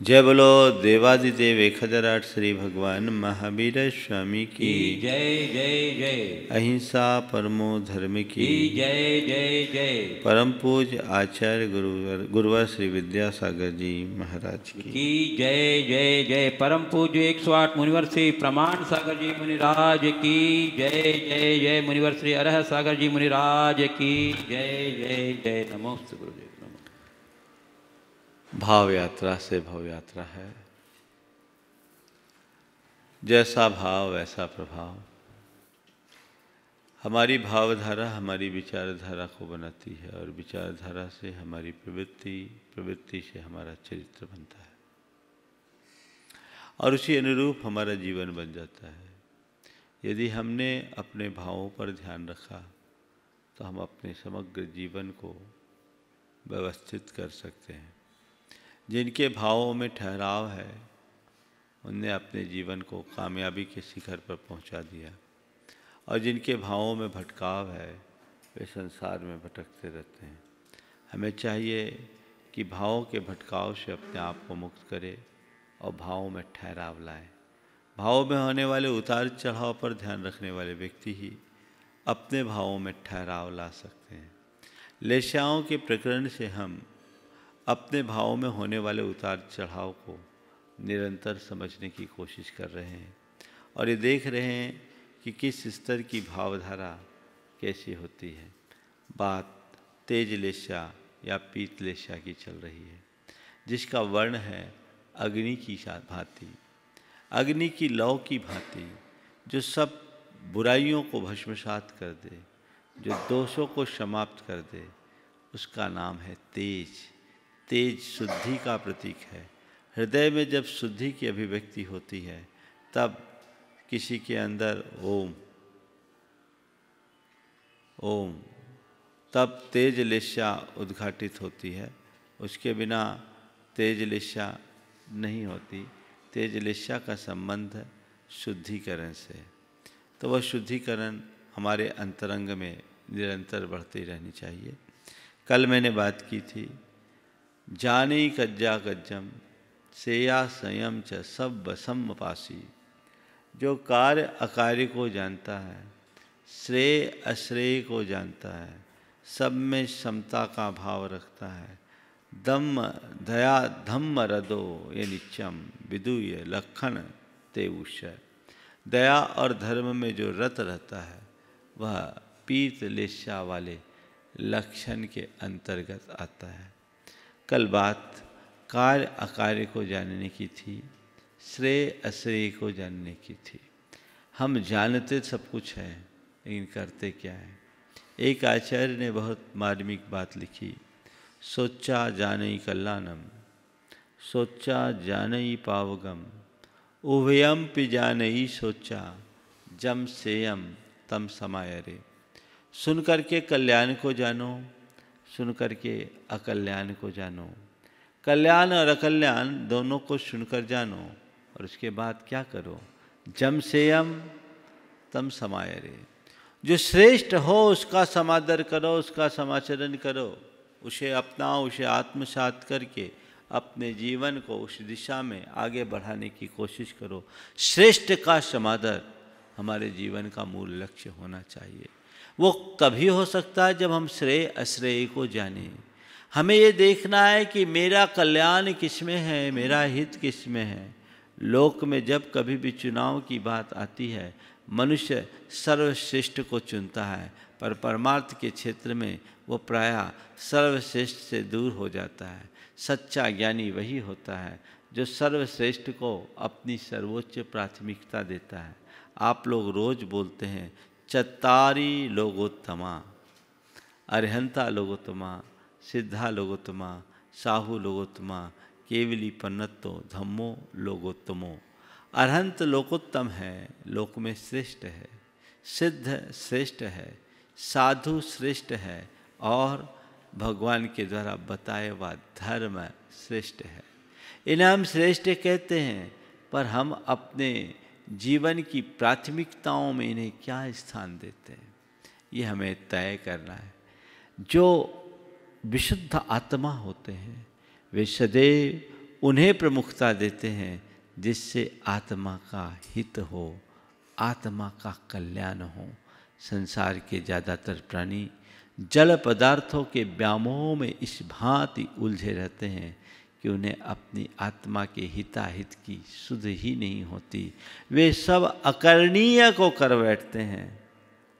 जय बोलो देवादिदेव 1008 श्री भगवान महावीर स्वामी की जय जय जय। अहिंसा परमो धर्म की जय जय जय। परम पूज्य आचार्य गुरुवर श्री विद्यासागर जी महाराज की जय जय जय। परम पूज्य 108 मुनिवर श्री प्रमाण सागर जी मुनिराज की जय जय जय। मुनिवर श्री अरह सागर जी मुनिराज की जय जय जय। नमोस्तु गुरुदेव। भाव यात्रा से भव यात्रा है। जैसा भाव वैसा प्रभाव। हमारी भावधारा हमारी विचारधारा को बनाती है और विचारधारा से हमारी प्रवृत्ति, प्रवृत्ति से हमारा चरित्र बनता है और उसी अनुरूप हमारा जीवन बन जाता है। यदि हमने अपने भावों पर ध्यान रखा तो हम अपने समग्र जीवन को व्यवस्थित कर सकते हैं। जिनके भावों में ठहराव है उनने अपने जीवन को कामयाबी के शिखर पर पहुंचा दिया और जिनके भावों में भटकाव है वे संसार में भटकते रहते हैं। हमें चाहिए कि भावों के भटकाव से अपने आप को मुक्त करें और भावों में ठहराव लाएं। भावों में होने वाले उतार चढ़ाव पर ध्यान रखने वाले व्यक्ति ही अपने भावों में ठहराव ला सकते हैं। लेशाओं के प्रकरण से हम अपने भावों में होने वाले उतार चढ़ाव को निरंतर समझने की कोशिश कर रहे हैं और ये देख रहे हैं कि किस स्तर की भावधारा कैसी होती है। बात तेज लेशा या पीत लेशा की चल रही है, जिसका वर्ण है अग्नि की भांति, अग्नि की लौ की भांति, जो सब बुराइयों को भस्मसात कर दे, जो दोषों को समाप्त कर दे, उसका नाम है तेज। तेज शुद्धि का प्रतीक है। हृदय में जब शुद्धि की अभिव्यक्ति होती है तब किसी के अंदर ओम तब तेज लेशा उद्घाटित होती है। उसके बिना तेज लेशा नहीं होती। तेज लेशा का संबंध शुद्धिकरण से, तो वह शुद्धिकरण हमारे अंतरंग में निरंतर बढ़ती रहनी चाहिए। कल मैंने बात की थी, जाने कज्जा कज्जम सेया संयम च सब बसम पासी। जो कार्य अकार्य को जानता है, श्रेय अश्रेय को जानता है, सब में समता का भाव रखता है, दम दया धम्म रदो ये नित्यम विदुय लक्षण ते उषय। दया और धर्म में जो रत रहता है वह पीत लेशा वाले लक्षण के अंतर्गत आता है। कल बात कार्य अकार्य को जानने की थी, श्रेय अश्रेय को जानने की थी। हम जानते सब कुछ है लेकिन करते क्या है। एक आचार्य ने बहुत मार्मिक बात लिखी, सोचा जानई कल्याणम सोचा जानई पावगम उभयम पि जानई सोचा जम सेयम तम समायरे। सुन करके कल्याण को जानो, सुन करके अकल्याण को जानो। कल्याण और अकल्याण दोनों को सुनकर जानो और उसके बाद क्या करो, जम सेयम तम समायरे। जो श्रेष्ठ हो उसका समादर करो, उसका समाचरण करो, उसे अपनाओ, उसे आत्मसात करके अपने जीवन को उस दिशा में आगे बढ़ाने की कोशिश करो। श्रेष्ठ का समादर हमारे जीवन का मूल लक्ष्य होना चाहिए। वो तभी हो सकता है जब हम श्रेय अश्रेय को जानें। हमें ये देखना है कि मेरा कल्याण किस में है, मेरा हित किस में है। लोक में जब कभी भी चुनाव की बात आती है, मनुष्य सर्वश्रेष्ठ को चुनता है, पर परमार्थ के क्षेत्र में वो प्रायः सर्वश्रेष्ठ से दूर हो जाता है। सच्चा ज्ञानी वही होता है जो सर्वश्रेष्ठ को अपनी सर्वोच्च प्राथमिकता देता है। आप लोग रोज़ बोलते हैं चत्तारी लोगोत्तमा, अरहंता लोगोत्तमा, सिद्धा लोगोत्तमा, साहू लोगोत्तमा, केवली पन्नतो धम्मो लोगोत्तमो। अरहंत लोकोत्तम है, लोक में श्रेष्ठ है, सिद्ध श्रेष्ठ है, साधु श्रेष्ठ है और भगवान के द्वारा बताया हुआ धर्म श्रेष्ठ है। इन्हें हम श्रेष्ठ कहते हैं, पर हम अपने जीवन की प्राथमिकताओं में इन्हें क्या स्थान देते हैं, ये हमें तय करना है। जो विशुद्ध आत्मा होते हैं वे सदैव उन्हें प्रमुखता देते हैं जिससे आत्मा का हित हो, आत्मा का कल्याण हो। संसार के ज़्यादातर प्राणी जल पदार्थों के व्यामोह में इस भांति उलझे रहते हैं कि उन्हें अपनी आत्मा के हिताहित की सुध ही नहीं होती। वे सब अकरणीय को कर बैठते हैं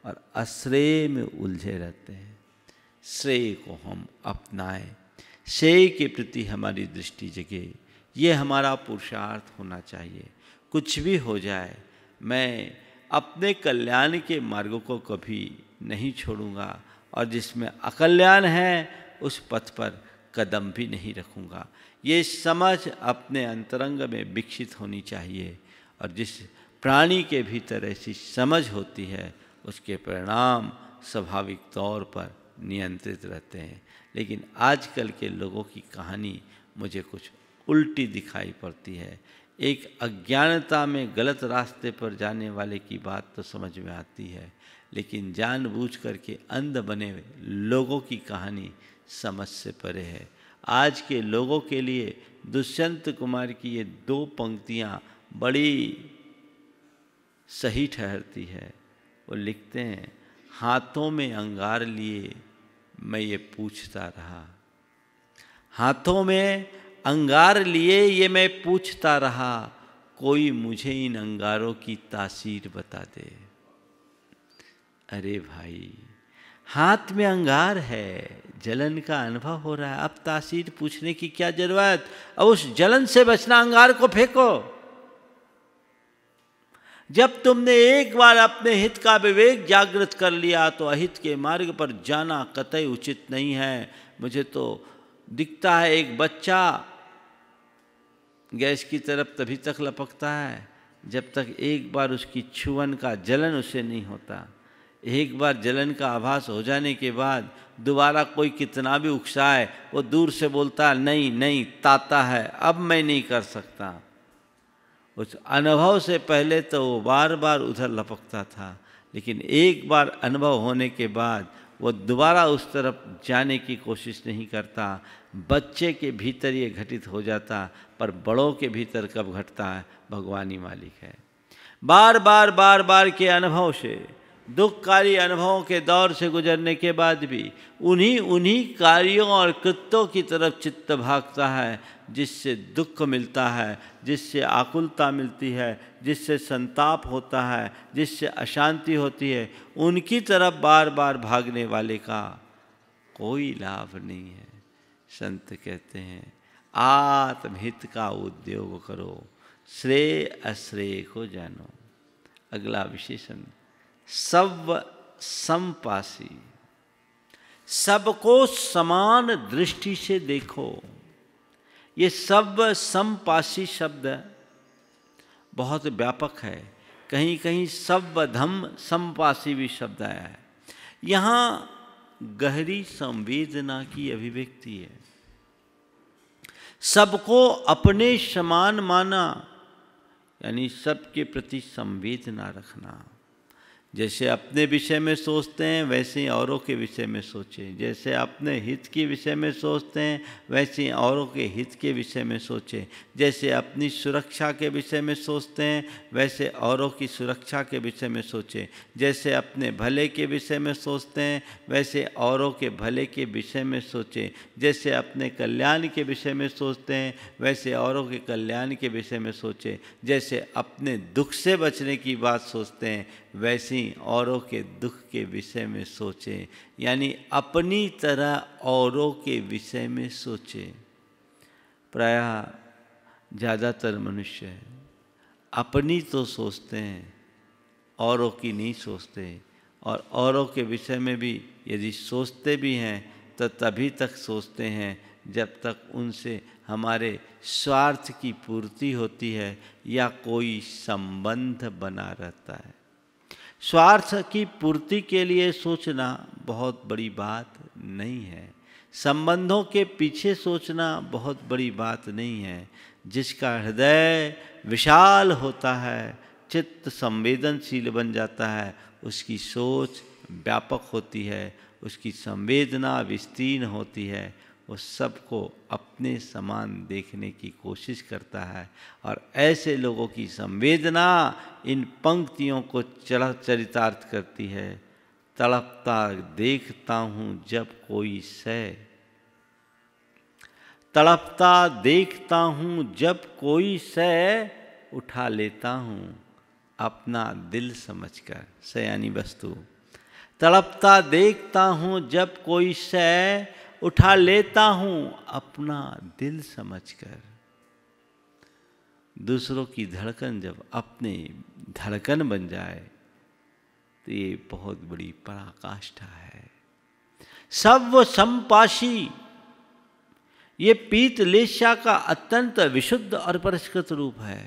और अश्रेय में उलझे रहते हैं। श्रेय को हम अपनाएं, श्रेय के प्रति हमारी दृष्टि जगे, ये हमारा पुरुषार्थ होना चाहिए। कुछ भी हो जाए, मैं अपने कल्याण के मार्ग को कभी नहीं छोड़ूंगा और जिसमें अकल्याण है उस पथ पर कदम भी नहीं रखूंगा। ये समझ अपने अंतरंग में विकसित होनी चाहिए और जिस प्राणी के भीतर ऐसी समझ होती है उसके परिणाम स्वाभाविक तौर पर नियंत्रित रहते हैं। लेकिन आजकल के लोगों की कहानी मुझे कुछ उल्टी दिखाई पड़ती है। एक अज्ञानता में गलत रास्ते पर जाने वाले की बात तो समझ में आती है, लेकिन जानबूझ करके अंध बने लोगों की कहानी समझ से परे है। आज के लोगों के लिए दुष्यंत कुमार की ये 2 पंक्तियाँ बड़ी सही ठहरती है। वो लिखते हैं, हाथों में अंगार लिए मैं ये पूछता रहा, हाथों में अंगार लिए ये मैं पूछता रहा, कोई मुझे इन अंगारों की तासीर बता दे। अरे भाई, हाथ में अंगार है, जलन का अनुभव हो रहा है, अब तासीर पूछने की क्या जरूरत? अब उस जलन से बचना, अंगार को फेंको। जब तुमने एक बार अपने हित का विवेक जागृत कर लिया तो अहित के मार्ग पर जाना कतई उचित नहीं है। मुझे तो दिखता है एक बच्चा गैस की तरफ तभी तक लपकता है जब तक एक बार उसकी छुअन का जलन उसे नहीं होता। एक बार जलन का आभास हो जाने के बाद दोबारा कोई कितना भी उकसाए, वो दूर से बोलता नहीं नहीं ताता है, अब मैं नहीं कर सकता। उस अनुभव से पहले तो वो बार बार उधर लपकता था, लेकिन एक बार अनुभव होने के बाद वो दोबारा उस तरफ जाने की कोशिश नहीं करता। बच्चे के भीतर ये घटित हो जाता, पर बड़ों के भीतर कब घटता है भगवान ही मालिक है। बार बार के अनुभव से, दुखकारी अनुभवों के दौर से गुजरने के बाद भी उन्हीं कार्यों और कृत्यों की तरफ चित्त भागता है जिससे दुख मिलता है, जिससे आकुलता मिलती है, जिससे संताप होता है, जिससे अशांति होती है। उनकी तरफ बार बार भागने वाले का कोई लाभ नहीं है। संत कहते हैं, आत्महित का उद्योग करो, श्रेय अश्रेय को जानो। अगला विशेषण, सब समपासी, सबको समान दृष्टि से देखो। ये सब समपासी शब्द बहुत व्यापक है, कहीं कहीं सब धम समपासी भी शब्द आया है। यहाँ गहरी संवेदना की अभिव्यक्ति है। सबको अपने समान माना, यानी सबके प्रति संवेदना रखना। जैसे अपने विषय में सोचते हैं वैसे ही औरों के विषय में सोचें। जैसे अपने हित के विषय में सोचते हैं वैसे ही औरों के हित के विषय में सोचें। जैसे अपनी सुरक्षा के विषय में सोचते हैं वैसे औरों की सुरक्षा के विषय में सोचें। जैसे अपने भले के विषय में सोचते हैं वैसे औरों के भले के विषय में सोचें। जैसे अपने कल्याण के विषय में सोचते हैं वैसे औरों के कल्याण के विषय में सोचें। जैसे अपने दुख से बचने की बात सोचते हैं वैसे ही औरों के दुख के विषय में सोचें, यानी अपनी तरह औरों के विषय में सोचें। प्रायः ज़्यादातर मनुष्य अपनी तो सोचते हैं, औरों की नहीं सोचते, और औरों के विषय में भी यदि सोचते भी हैं तो तभी तक सोचते हैं जब तक उनसे हमारे स्वार्थ की पूर्ति होती है या कोई संबंध बना रहता है। स्वार्थ की पूर्ति के लिए सोचना बहुत बड़ी बात नहीं है, संबंधों के पीछे सोचना बहुत बड़ी बात नहीं है। जिसका हृदय विशाल होता है, चित्त संवेदनशील बन जाता है, उसकी सोच व्यापक होती है, उसकी संवेदना विस्तीर्ण होती है, वो सबको अपने समान देखने की कोशिश करता है। और ऐसे लोगों की संवेदना इन पंक्तियों को चरितार्थ करती है। तड़पता देखता हूँ जब कोई सै, तड़पता देखता हूँ जब कोई सै, उठा लेता हूँ अपना दिल समझकर। सै यानी वस्तु। तड़पता देखता हूँ जब कोई सै, उठा लेता हूँ अपना दिल समझकर। दूसरों की धड़कन जब अपने धड़कन बन जाए तो ये बहुत बड़ी पराकाष्ठा है। सब संपाशी, ये पीतलेशा का अत्यंत विशुद्ध और परिष्कृत रूप है।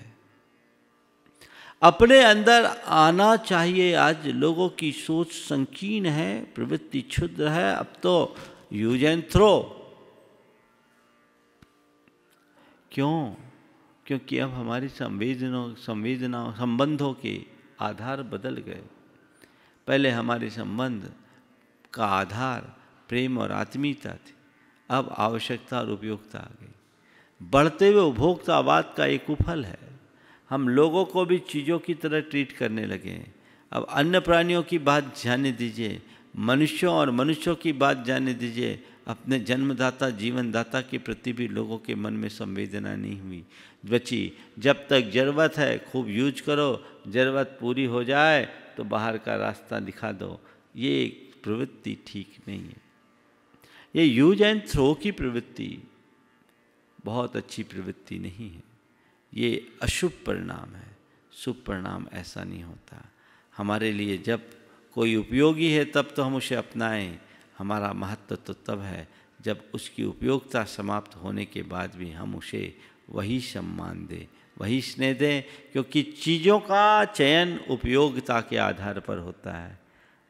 अपने अंदर आना चाहिए। आज लोगों की सोच संकीर्ण है, प्रवृत्ति क्षुद्र है। अब तो यूज एंड थ्रो। क्यों? क्योंकि अब हमारी संवेदनाओं संबंधों के आधार बदल गए। पहले हमारे संबंध का आधार प्रेम और आत्मीयता थी, अब आवश्यकता और उपयोगिता आ गई। बढ़ते हुए उपभोक्तावाद का एक कुफल है। हम लोगों को भी चीज़ों की तरह ट्रीट करने लगे। अब अन्य प्राणियों की बात जाने दीजिए, मनुष्यों और मनुष्यों की बात जाने दीजिए। अपने जन्मदाता जीवनदाता के प्रति भी लोगों के मन में संवेदना नहीं हुई बची। जब तक ज़रूरत है खूब यूज करो, ज़रूरत पूरी हो जाए तो बाहर का रास्ता दिखा दो। ये प्रवृत्ति ठीक नहीं है। ये यूज एंड थ्रो की प्रवृत्ति बहुत अच्छी प्रवृत्ति नहीं है। ये अशुभ परिणाम है। शुभ परिणाम ऐसा नहीं होता। हमारे लिए जब कोई उपयोगी है तब तो हम उसे अपनाएं। हमारा महत्व तो तब है जब उसकी उपयोगिता समाप्त होने के बाद भी हम उसे वही सम्मान दें, वही स्नेह दें। क्योंकि चीज़ों का चयन उपयोगिता के आधार पर होता है,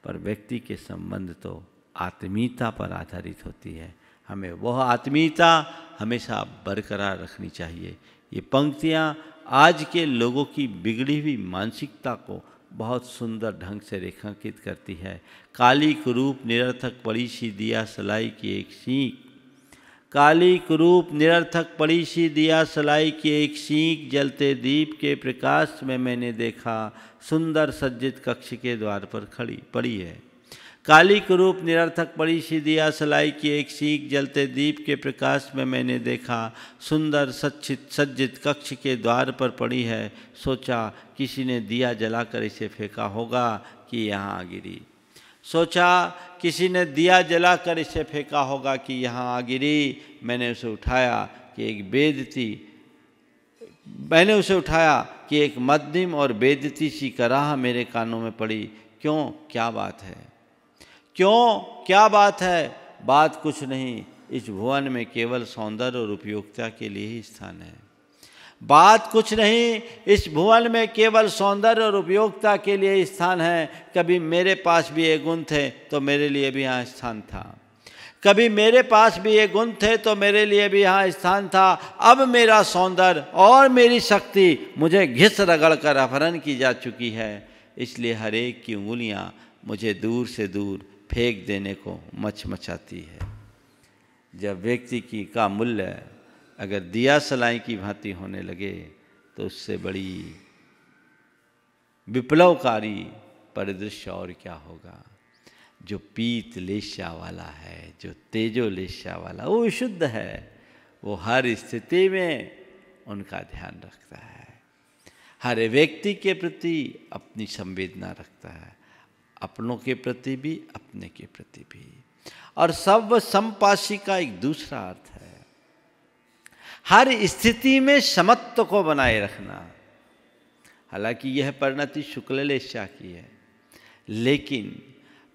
पर व्यक्ति के संबंध तो आत्मीयता पर आधारित होती है। हमें वह आत्मीयता हमेशा बरकरार रखनी चाहिए। ये पंक्तियाँ आज के लोगों की बिगड़ी हुई मानसिकता को बहुत सुंदर ढंग से रेखांकित करती है। काली कुरूप निरर्थक पड़ी सी दिया सलाई की एक सीख, काली कुरूप निरर्थक पड़ी सी दिया सलाई की एक सीख, जलते दीप के प्रकाश में मैंने देखा सुंदर सज्जित कक्ष के द्वार पर खड़ी पड़ी है। काली कुरूप निरर्थक पड़ी सी दिया सलाई की एक सीख, जलते दीप के प्रकाश में मैंने देखा सुंदर सज्जित कक्ष के द्वार पर पड़ी है। सोचा किसी ने दिया जलाकर इसे फेंका होगा कि यहाँ गिरी। सोचा किसी ने दिया जलाकर इसे फेंका होगा कि यहाँ आ गिरी। मैंने उसे उठाया कि एक बेदती मैंने उसे उठाया कि एक मध्यम और बेदती सी कराह मेरे कानों में पड़ी। क्यों? क्या बात है? क्यों? क्या बात है? बात कुछ नहीं, इस भुवन में केवल सौंदर्य और उपयोगिता के लिए ही स्थान है। बात कुछ नहीं, इस भुवन में केवल सौंदर्य और उपयोगिता के लिए स्थान है। कभी मेरे पास भी ये गुण थे तो मेरे लिए भी यहाँ स्थान था। कभी मेरे पास भी ये गुण थे तो मेरे लिए भी यहाँ स्थान था। अब मेरा सौंदर्य और मेरी शक्ति मुझे घिस रगड़ कर अपहरण की जा चुकी है। इसलिए हर एक की उंगलियाँ मुझे दूर से दूर फेंक देने को मचमचाती है। जब व्यक्ति का मूल्य अगर दिया सलाई की भांति होने लगे तो उससे बड़ी विप्लवकारी परिदृश्य और क्या होगा। जो पीत लेशा वाला है, जो तेजो लेशा वाला, वो विशुद्ध है। वो हर स्थिति में उनका ध्यान रखता है, हर व्यक्ति के प्रति अपनी संवेदना रखता है, अपनों के प्रति भी अपने के प्रति भी। और सर्व संपाशी का एक दूसरा अर्थ है हर स्थिति में समत्व को बनाए रखना। हालांकि यह परिणति शुक्ललेशा की है, लेकिन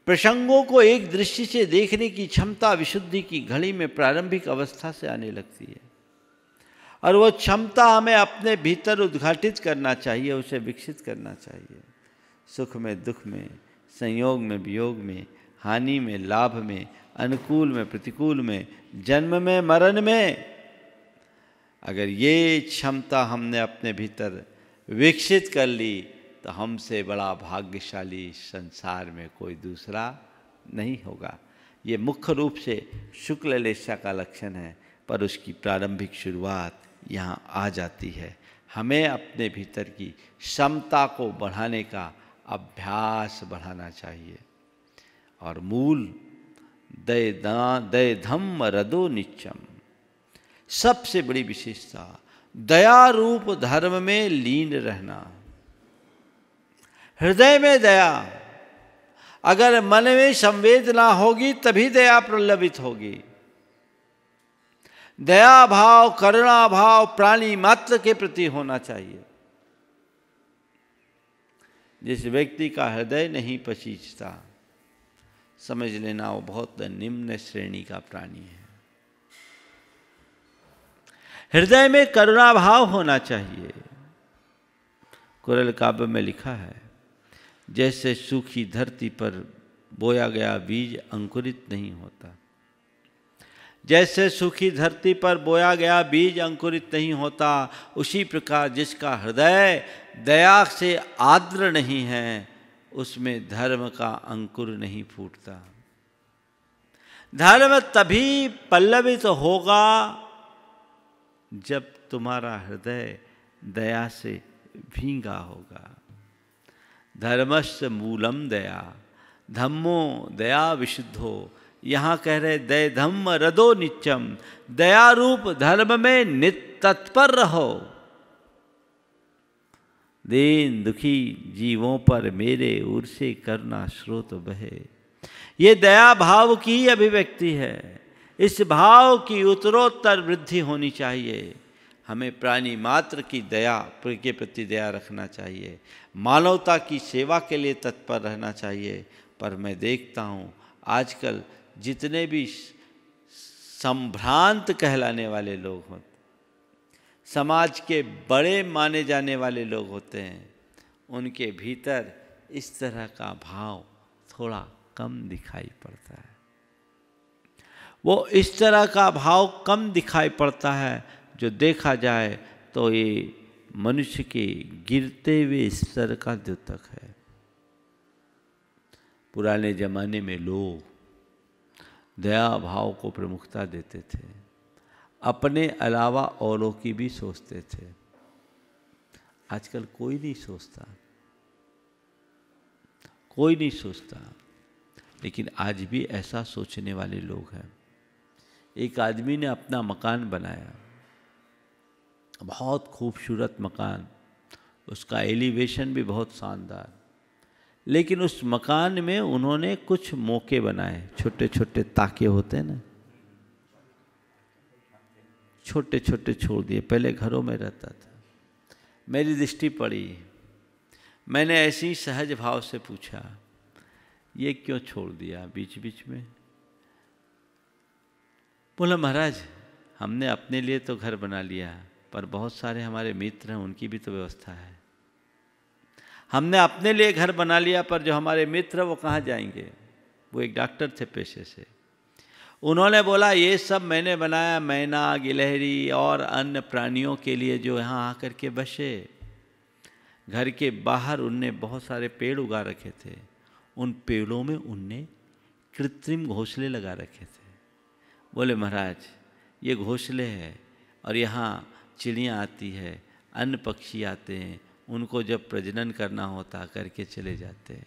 प्रसंगों को एक दृष्टि से देखने की क्षमता विशुद्धि की घड़ी में प्रारंभिक अवस्था से आने लगती है। और वो क्षमता हमें अपने भीतर उद्घाटित करना चाहिए, उसे विकसित करना चाहिए। सुख में दुख में, संयोग में वियोग में, हानि में लाभ में, अनुकूल में प्रतिकूल में, जन्म में मरण में, अगर ये क्षमता हमने अपने भीतर विकसित कर ली तो हमसे बड़ा भाग्यशाली संसार में कोई दूसरा नहीं होगा। ये मुख्य रूप से शुक्ल लेशा का लक्षण है, पर उसकी प्रारंभिक शुरुआत यहाँ आ जाती है। हमें अपने भीतर की क्षमता को बढ़ाने का अभ्यास बढ़ाना चाहिए। और मूल दय धम्म रदो नित्यम, सबसे बड़ी विशेषता दया रूप धर्म में लीन रहना। हृदय में दया, अगर मन में संवेदना होगी तभी दया प्रलभित होगी। दया भाव, करुणा भाव प्राणी मात्र के प्रति होना चाहिए। जिस व्यक्ति का हृदय नहीं पसीजता, समझ लेना वो बहुत निम्न श्रेणी का प्राणी है। हृदय में करुणा भाव होना चाहिए। कुरल काव्य में लिखा है, जैसे सूखी धरती पर बोया गया बीज अंकुरित नहीं होता, जैसे सूखी धरती पर बोया गया बीज अंकुरित नहीं होता, उसी प्रकार जिसका हृदय दया से आर्द्र नहीं है, उसमें धर्म का अंकुर नहीं फूटता। धर्म तभी पल्लवित होगा जब तुम्हारा हृदय दया से भींगा होगा। धर्मस्य मूलम दया, धम्मो दया विशुद्धो। यहाँ कह रहे दय धम्म रदो नित्यम, दया रूप धर्म में नित्य तत्पर रहो। दीन दुखी जीवों पर मेरे ओर से करुणा स्रोत बहे। ये दया भाव की अभिव्यक्ति है। इस भाव की उत्तरोत्तर वृद्धि होनी चाहिए। हमें प्राणी मात्र की दया के प्रति दया रखना चाहिए, मानवता की सेवा के लिए तत्पर रहना चाहिए। पर मैं देखता हूँ आजकल जितने भी संभ्रांत कहलाने वाले लोग होते, समाज के बड़े माने जाने वाले लोग होते हैं, उनके भीतर इस तरह का भाव थोड़ा कम दिखाई पड़ता है। वो इस तरह का भाव कम दिखाई पड़ता है जो देखा जाए तो ये मनुष्य के गिरते हुए स्तर का द्योतक है। पुराने जमाने में लोग दया भाव को प्रमुखता देते थे, अपने अलावा औरों की भी सोचते थे। आजकल कोई नहीं सोचता, कोई नहीं सोचता। लेकिन आज भी ऐसा सोचने वाले लोग हैं। एक आदमी ने अपना मकान बनाया, बहुत खूबसूरत मकान, उसका एलिवेशन भी बहुत शानदार, लेकिन उस मकान में उन्होंने कुछ मौके बनाए, छोटे छोटे ताके होते हैं ना, छोटे छोटे छोड़ दिए। पहले घरों में रहता था। मेरी दृष्टि पड़ी, मैंने ऐसे ही सहज भाव से पूछा, ये क्यों छोड़ दिया बीच बीच में? बोला महाराज हमने अपने लिए तो घर बना लिया, पर बहुत सारे हमारे मित्र हैं, उनकी भी तो व्यवस्था है। हमने अपने लिए घर बना लिया, पर जो हमारे मित्र वो कहाँ जाएंगे? वो एक डॉक्टर थे पेशे से। उन्होंने बोला ये सब मैंने बनाया मैना, गिलहरी और अन्य प्राणियों के लिए जो यहाँ आकर के बसे। घर के बाहर उनने बहुत सारे पेड़ उगा रखे थे। उन पेड़ों में उनने कृत्रिम घोंसले लगा रखे थे। बोले महाराज ये घोंसले हैं और यहाँ चिड़ियाँ आती है, अन्य पक्षी आते हैं, उनको जब प्रजनन करना होता करके चले जाते हैं।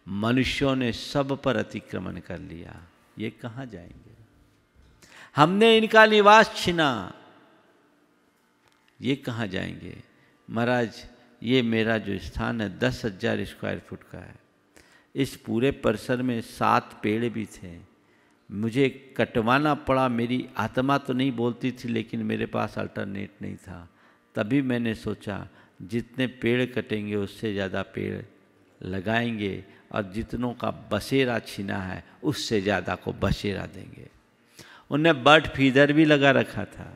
मनुष्यों ने सब पर अतिक्रमण कर लिया, ये कहाँ जाएंगे? हमने इनका निवास छीना, ये कहाँ जाएंगे? महाराज ये मेरा जो स्थान है 10,000 स्क्वायर फुट का है। इस पूरे परिसर में 7 पेड़ भी थे। मुझे कटवाना पड़ा, मेरी आत्मा तो नहीं बोलती थी, लेकिन मेरे पास अल्टरनेट नहीं था। तभी मैंने सोचा जितने पेड़ कटेंगे उससे ज़्यादा पेड़ लगाएंगे, और जितनों का बसेरा छीना है उससे ज़्यादा को बसेरा देंगे। उनने बर्ड फीडर भी लगा रखा था।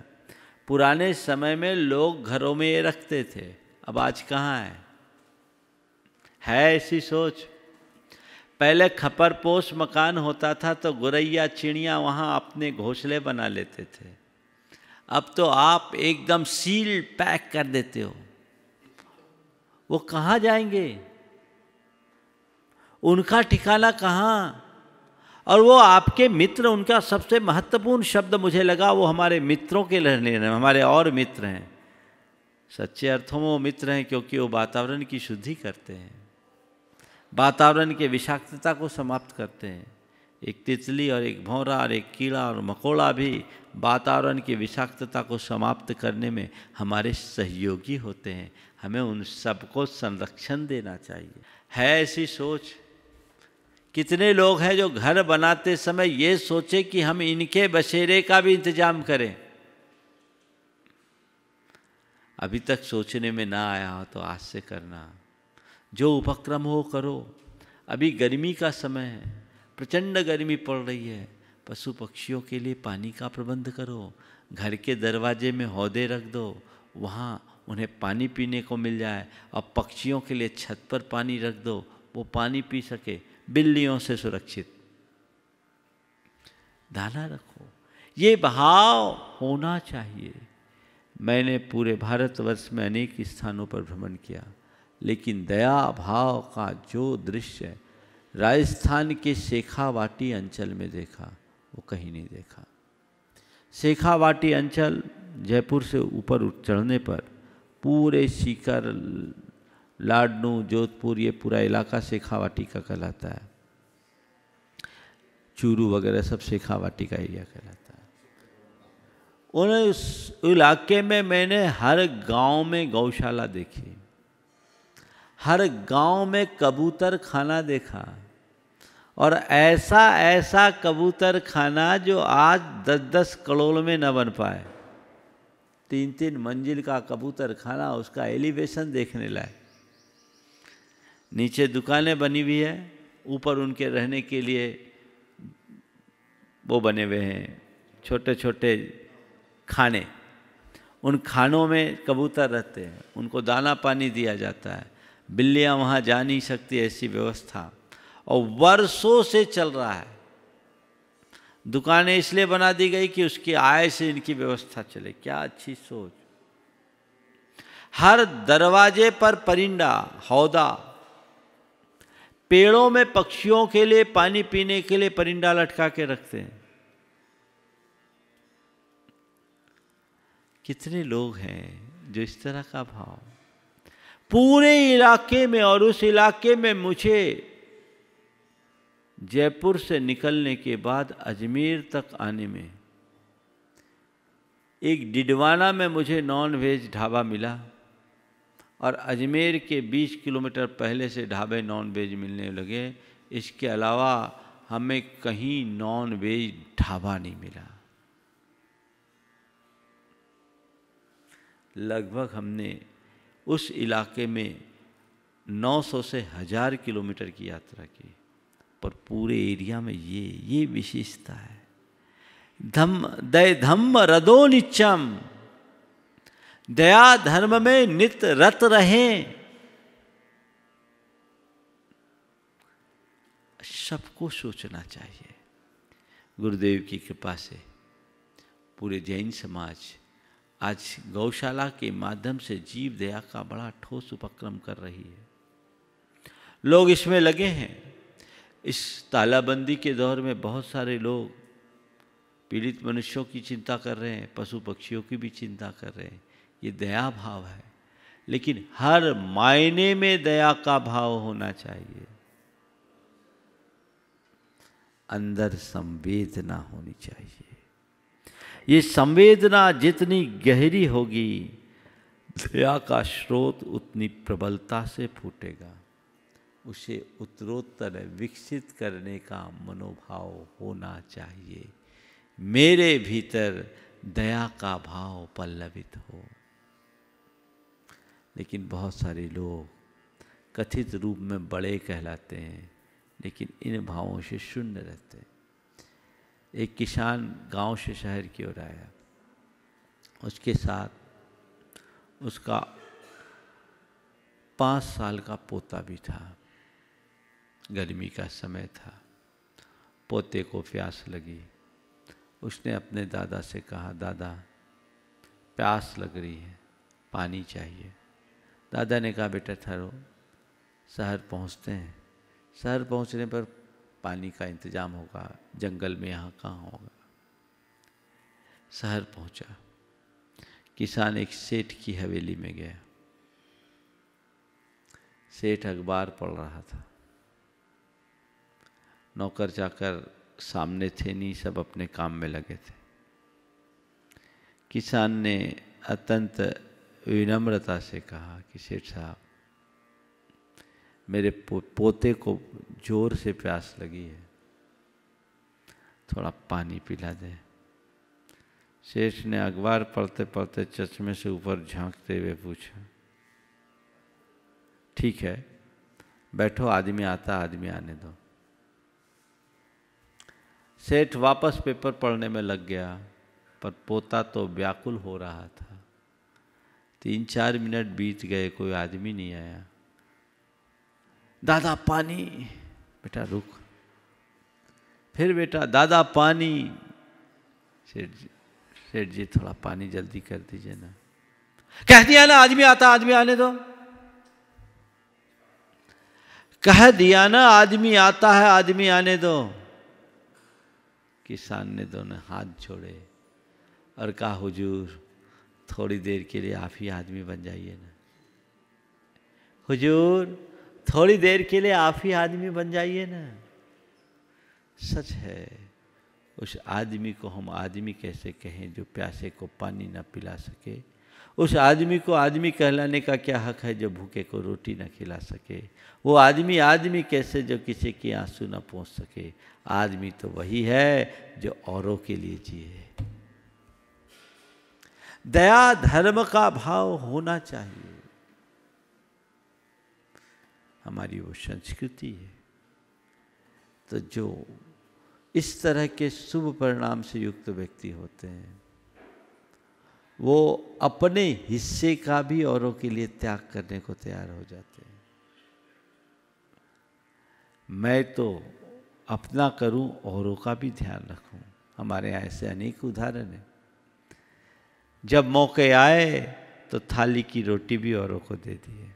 पुराने समय में लोग घरों में ये रखते थे, अब आज कहाँ है ऐसी सोच? पहले खपरपोश मकान होता था तो गुरैया चिड़ियाँ वहाँ अपने घोंसले बना लेते थे। अब तो आप एकदम सील पैक कर देते हो। वो कहाँ जाएंगे? उनका ठिकाना कहाँ? और वो आपके मित्र, उनका सबसे महत्वपूर्ण शब्द मुझे लगा वो हमारे मित्रों के रहने, हमारे और मित्र हैं। सच्चे अर्थों में वो मित्र हैं क्योंकि वो वातावरण की शुद्धि करते हैं, वातावरण के विषाक्तता को समाप्त करते हैं। एक तितली और एक भौरा और एक कीड़ा और मकोड़ा भी वातावरण की विषाक्तता को समाप्त करने में हमारे सहयोगी होते हैं। हमें उन सबको संरक्षण देना चाहिए। है ऐसी सोच? कितने लोग हैं जो घर बनाते समय ये सोचे कि हम इनके बसेरे का भी इंतजाम करें? अभी तक सोचने में ना आया हो तो आज से करना, जो उपक्रम हो करो। अभी गर्मी का समय है, प्रचंड गर्मी पड़ रही है, पशु पक्षियों के लिए पानी का प्रबंध करो। घर के दरवाजे में हौदे रख दो, वहाँ उन्हें पानी पीने को मिल जाए, और पक्षियों के लिए छत पर पानी रख दो, वो पानी पी सके, बिल्लियों से सुरक्षित। दाना रखो, ये भाव होना चाहिए। मैंने पूरे भारतवर्ष में अनेक स्थानों पर भ्रमण किया, लेकिन दया भाव का जो दृश्य राजस्थान के शेखावाटी अंचल में देखा, वो कहीं नहीं देखा। शेखावाटी अंचल जयपुर से ऊपर चढ़ने पर पूरे सीकर, लाडनू, जोधपुर, ये पूरा इलाका शेखावाटी का कहलाता है। चूरू वगैरह सब शेखावाटी का एरिया कहलाता है। उस इलाके में मैंने हर गांव में गौशाला देखी, हर गांव में कबूतर खाना देखा, और ऐसा ऐसा कबूतर खाना जो आज 10-10 करोड़ में न बन पाए। 3-3 मंजिल का कबूतर खाना, उसका एलिवेशन देखने लायक। नीचे दुकानें बनी हुई है, ऊपर उनके रहने के लिए वो बने हुए हैं छोटे छोटे खाने। उन खानों में कबूतर रहते हैं, उनको दाना पानी दिया जाता है। बिल्लियाँ वहाँ जा नहीं सकती, ऐसी व्यवस्था, और वर्षों से चल रहा है। दुकानें इसलिए बना दी गई कि उसकी आय से इनकी व्यवस्था चले। क्या अच्छी सोच! हर दरवाजे पर परिंदा, हौदा, पेड़ों में पक्षियों के लिए पानी पीने के लिए परिंदा लटका के रखते हैं। कितने लोग हैं जो इस तरह का भाव पूरे इलाके में। और उस इलाके में मुझे जयपुर से निकलने के बाद अजमेर तक आने में, एक डिडवाना में मुझे नॉन वेज ढाबा मिला, और अजमेर के 20 किलोमीटर पहले से ढाबे नॉन वेज मिलने लगे। इसके अलावा हमें कहीं नॉन वेज ढाबा नहीं मिला। लगभग हमने उस इलाके में 900 से 1000 किलोमीटर की यात्रा की, पर पूरे एरिया में ये विशेषता है। दय धम्म रदो नित्यम, दया धर्म में नित रत रहें। सबको सोचना चाहिए। गुरुदेव की कृपा से पूरे जैन समाज आज गौशाला के माध्यम से जीव दया का बड़ा ठोस उपक्रम कर रही है। लोग इसमें लगे हैं। इस तालाबंदी के दौर में बहुत सारे लोग पीड़ित मनुष्यों की चिंता कर रहे हैं, पशु पक्षियों की भी चिंता कर रहे हैं। ये दया भाव है, लेकिन हर मायने में दया का भाव होना चाहिए। अंदर संवेदना होनी चाहिए। ये संवेदना जितनी गहरी होगी, दया का स्रोत उतनी प्रबलता से फूटेगा। उसे उत्तरोत्तर विकसित करने का मनोभाव होना चाहिए। मेरे भीतर दया का भाव पल्लवित हो। लेकिन बहुत सारे लोग कथित रूप में बड़े कहलाते हैं, लेकिन इन भावों से शून्य रहते हैं। एक किसान गांव से शहर की ओर आया, उसके साथ उसका 5 साल का पोता भी था। गर्मी का समय था, पोते को प्यास लगी। उसने अपने दादा से कहा, दादा प्यास लग रही है, पानी चाहिए। दादा ने कहा, बेटा ठहरो, शहर पहुंचते हैं। शहर पहुंचने पर पानी का इंतजाम होगा, जंगल में यहाँ कहाँ होगा। शहर पहुंचा, किसान एक सेठ की हवेली में गया। सेठ अखबार पढ़ रहा था, नौकर चाकर सामने थे नहीं, सब अपने काम में लगे थे। किसान ने अत्यंत विनम्रता से कहा कि सेठ साहब, मेरे पोते को जोर से प्यास लगी है, थोड़ा पानी पिला दे। सेठ ने अखबार पढ़ते पढ़ते चश्मे से ऊपर झांकते हुए पूछा, ठीक है बैठो, आदमी आता, आदमी आने दो। सेठ वापस पेपर पढ़ने में लग गया, पर पोता तो व्याकुल हो रहा था। 3-4 मिनट बीत गए, कोई आदमी नहीं आया। दादा पानी। बेटा रुक। फिर बेटा दादा पानी। सेठ जी थोड़ा पानी जल्दी कर दीजिए ना। कह दिया ना आदमी आता, आदमी आने दो। कह दिया ना आदमी आता है, आदमी आने दो। किसान ने दोनों हाथ जोड़े और कहा, हुजूर थोड़ी देर के लिए आप ही आदमी बन जाइए ना। हुजूर थोड़ी देर के लिए आप ही आदमी बन जाइए ना। सच है, उस आदमी को हम आदमी कैसे कहें जो प्यासे को पानी ना पिला सके। उस आदमी को आदमी कहलाने का क्या हक है जो भूखे को रोटी ना खिला सके। वो आदमी आदमी कैसे जो किसी के आंसू ना पहुँच सके। आदमी तो वही है जो औरों के लिए जिए। दया धर्म का भाव होना चाहिए, हमारी वो संस्कृति है। तो जो इस तरह के शुभ परिणाम से युक्त व्यक्ति होते हैं, वो अपने हिस्से का भी औरों के लिए त्याग करने को तैयार हो जाते हैं। मैं तो अपना करूं, औरों का भी ध्यान रखूं। हमारे यहाँ ऐसे अनेक उदाहरण हैं। जब मौके आए तो थाली की रोटी भी औरों को दे दिए।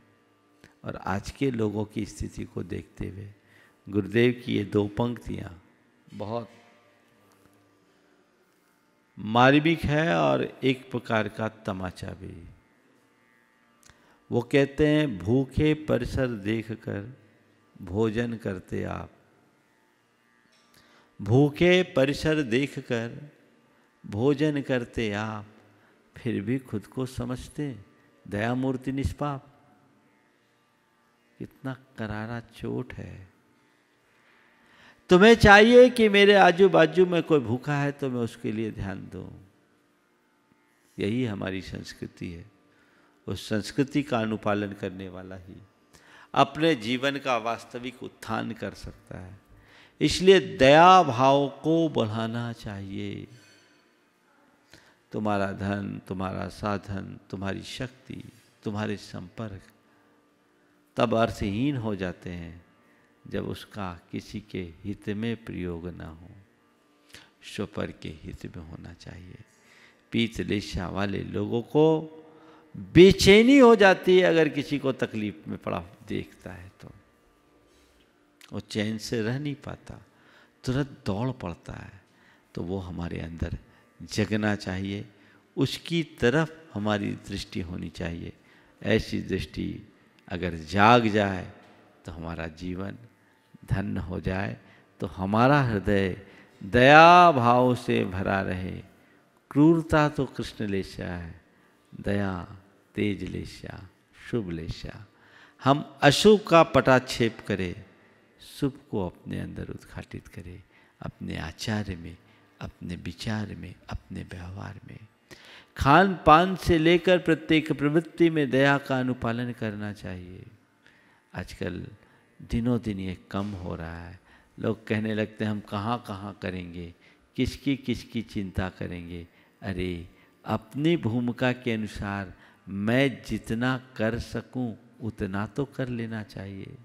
और आज के लोगों की स्थिति को देखते हुए गुरुदेव की ये 2 पंक्तियाँ बहुत मार्मिक है और एक प्रकार का तमाचा भी। वो कहते हैं, भूखे परिसर देखकर भोजन करते आप। भूखे परिसर देखकर भोजन करते आप, फिर भी खुद को समझते दया मूर्ति निष्पाप। कितना करारा चोट है। तुम्हें चाहिए कि मेरे आजू बाजू में कोई भूखा है तो मैं उसके लिए ध्यान दूं। यही हमारी संस्कृति है। उस संस्कृति का अनुपालन करने वाला ही अपने जीवन का वास्तविक उत्थान कर सकता है। इसलिए दया भाव को बढ़ाना चाहिए। तुम्हारा धन, तुम्हारा साधन, तुम्हारी शक्ति, तुम्हारे संपर्क तब अर्थहीन हो जाते हैं जब उसका किसी के हित में प्रयोग ना हो, स्वपर के हित में होना चाहिए। पीत लेशा वाले लोगों को बेचैनी हो जाती है अगर किसी को तकलीफ में पड़ा देखता है तो वो चैन से रह नहीं पाता, तुरंत दौड़ पड़ता है। तो वो हमारे अंदर जगना चाहिए, उसकी तरफ हमारी दृष्टि होनी चाहिए। ऐसी दृष्टि अगर जाग जाए तो हमारा जीवन धन्य हो जाए, तो हमारा हृदय दया भाव से भरा रहे। क्रूरता तो कृष्ण लेशा है, दया तेज लेशा, शुभ लेशा। हम अशुभ का पटाक्षेप करें, शुभ को अपने अंदर उद्घाटित करें, अपने आचार्य में, अपने विचार में, अपने व्यवहार में। खान पान से लेकर प्रत्येक प्रवृत्ति में दया का अनुपालन करना चाहिए। आजकल दिनों दिन ये कम हो रहा है। लोग कहने लगते हैं हम कहाँ कहाँ करेंगे, किसकी किसकी चिंता करेंगे। अरे अपनी भूमिका के अनुसार मैं जितना कर सकूं उतना तो कर लेना चाहिए।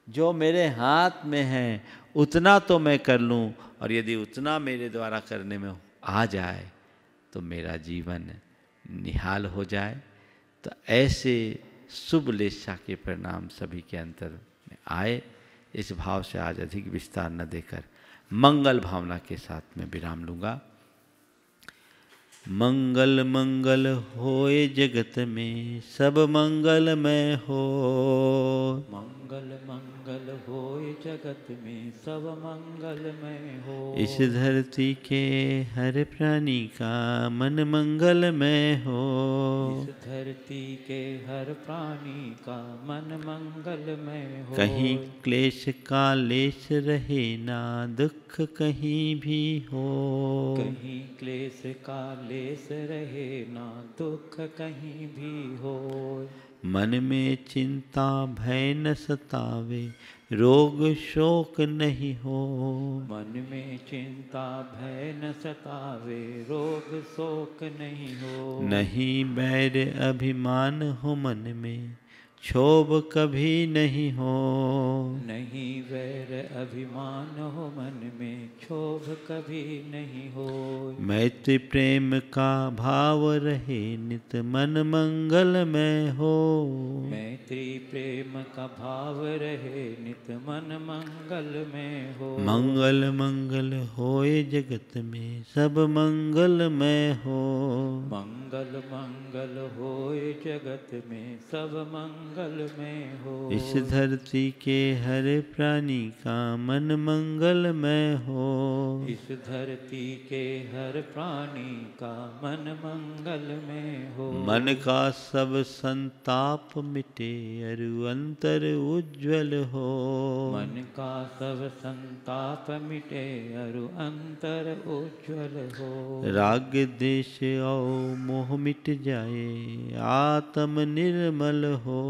जो मेरे हाथ में है उतना तो मैं कर लूं, और यदि उतना मेरे द्वारा करने में आ जाए तो मेरा जीवन निहाल हो जाए। तो ऐसे शुभ लेशा के परिणाम सभी के अंतर में आए, इस भाव से आज अधिक विस्तार न देकर मंगल भावना के साथ में विराम लूँगा। मंगल मंगल होए जगत में सब मंगलमय हो। मंगल मंगल होए जगत में सब मंगलमय हो। इस धरती के हर प्राणी का मन मंगलमय हो। इस धरती के हर प्राणी का मन मंगलमय हो। कहीं क्लेश का लेश रहे ना दुख कहीं भी हो। कहीं क्लेश का लेस रहे ना दुख कहीं भी हो। मन में चिंता भय न सतावे रोग शोक नहीं हो। मन में चिंता भय न सतावे रोग शोक नहीं हो। नहीं बैर अभिमान हो मन में क्षोभ कभी नहीं हो। नहीं वैर अभिमान हो मन में क्षोभ कभी नहीं हो। मैत्री प्रेम का भाव रहे नित मन मंगलमय हो। मैत्री प्रेम का भाव रहे नित मन मंगलमय हो। मंगल मंगल होए जगत में सब मंगलमय हो। मंगल मंगल होए जगत में सब मंगलमय हो। इस धरती के हर प्राणी का मन मंगलमय हो। इस धरती के हर प्राणी का मन मंगलमय हो। मन का सब संताप मिटे अरु अंतर उज्ज्वल हो। मन का सब संताप मिटे अरु अंतर उज्ज्वल हो। राग देश और मोह मिट जाए आत्म निर्मल हो।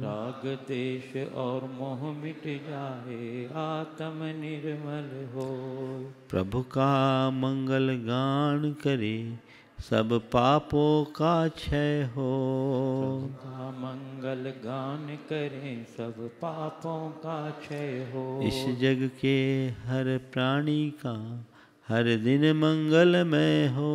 राग देश और मोह मिट जाए आत्म निर्मल हो। प्रभु का मंगल गान करे सब पापों का क्षय हो। प्रभु का मंगल गान करें सब पापों का क्षय हो। इस जग के हर प्राणी का हर दिन मंगलमय हो।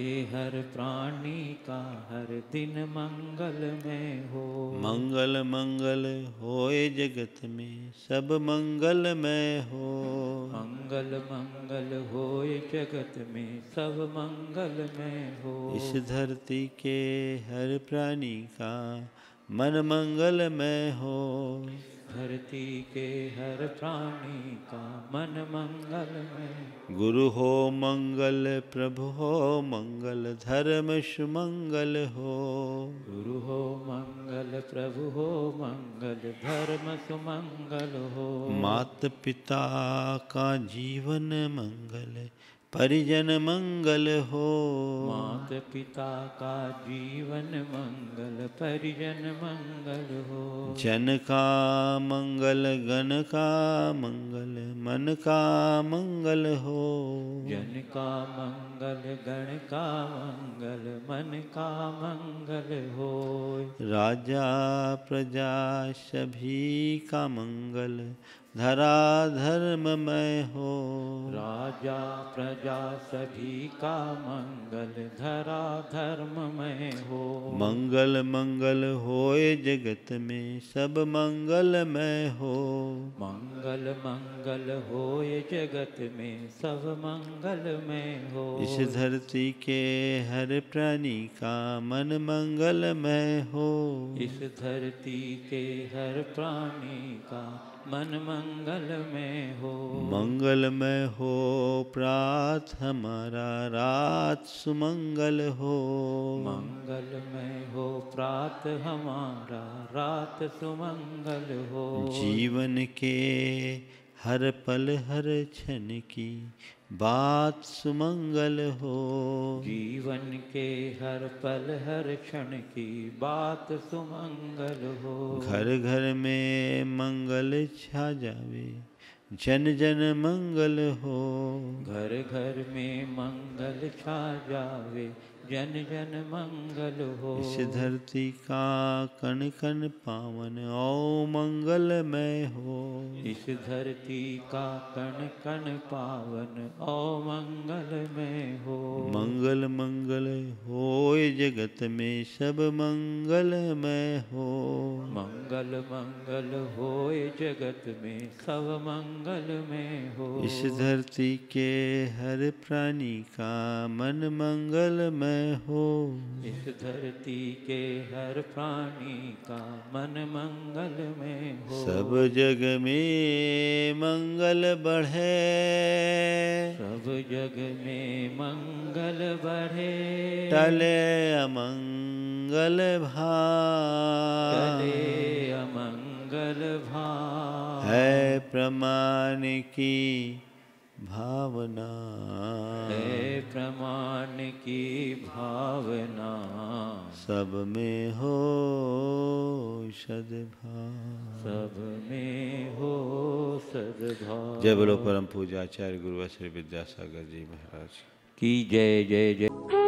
ये हर प्राणी का हर दिन मंगलमय हो। मंगल मंगल होए जगत में सब मंगलमय हो। मंगल मंगल होए जगत में सब मंगलमय हो। इस धरती के हर प्राणी का मन मंगलमय हो। धरती के हर प्राणी का मन मंगलमय। गुरु हो मंगल प्रभु हो मंगल धर्म सुमंगल हो। गुरु हो मंगल प्रभु हो मंगल धर्म सुमंगल हो। मात पिता का जीवन मंगल परिजन मंगल हो। मात पिता का जीवन मंगल परिजन मंगल हो। जन का मंगल गण का मंगल मन का मंगल हो। जन का मंगल गण का मंगल मन का मंगल हो। राजा प्रजा सभी का मंगल धरा धर्ममय हो। राजा प्रजा सभी का मंगल धरा धर्ममय हो। मंगल मंगल होए जगत में सब मंगलमय हो। मंगल मंगल होए जगत में सब मंगलमय हो। इस धरती के हर प्राणी का मन मंगलमय हो। इस धरती के हर प्राणी का मन मंगलमय हो। मंगलमय हो प्रात हमारा रात सुमंगल हो। मंगलमय हो प्रात हमारा रात सुमंगल हो। जीवन के हर पल हर क्षण की बात सुमंगल हो। जीवन के हर पल हर क्षण की बात सुमंगल हो। घर घर में मंगल छा जावे जन जन मंगल हो। घर घर में मंगल छा जावे जन जन मंगल हो। इस धरती का कण कण पावन ओ मंगलमय हो। इस धरती का कण कण पावन ओ मंगलमय हो। मंगल मंगल होय जगत में सब मंगलमय हो। मंगल मंगल होय जगत में सब मंगलमय हो। इस धरती के हर प्राणी का मन मंगलमय हो। इस धरती के हर प्राणी का मन मंगलमय हो। सब जग में मंगल बढ़े। सब जग में मंगल बढ़े। टले अमंगल भाव। टले अमंगल भाव। है प्रमाण की भावना। है प्रमाण की भावना। सब में हो सद्भाव। सब में हो सद्भाव। जय बोलो परम पूज्य आचार्य गुरु श्री विद्यासागर जी महाराज की जय जय जय।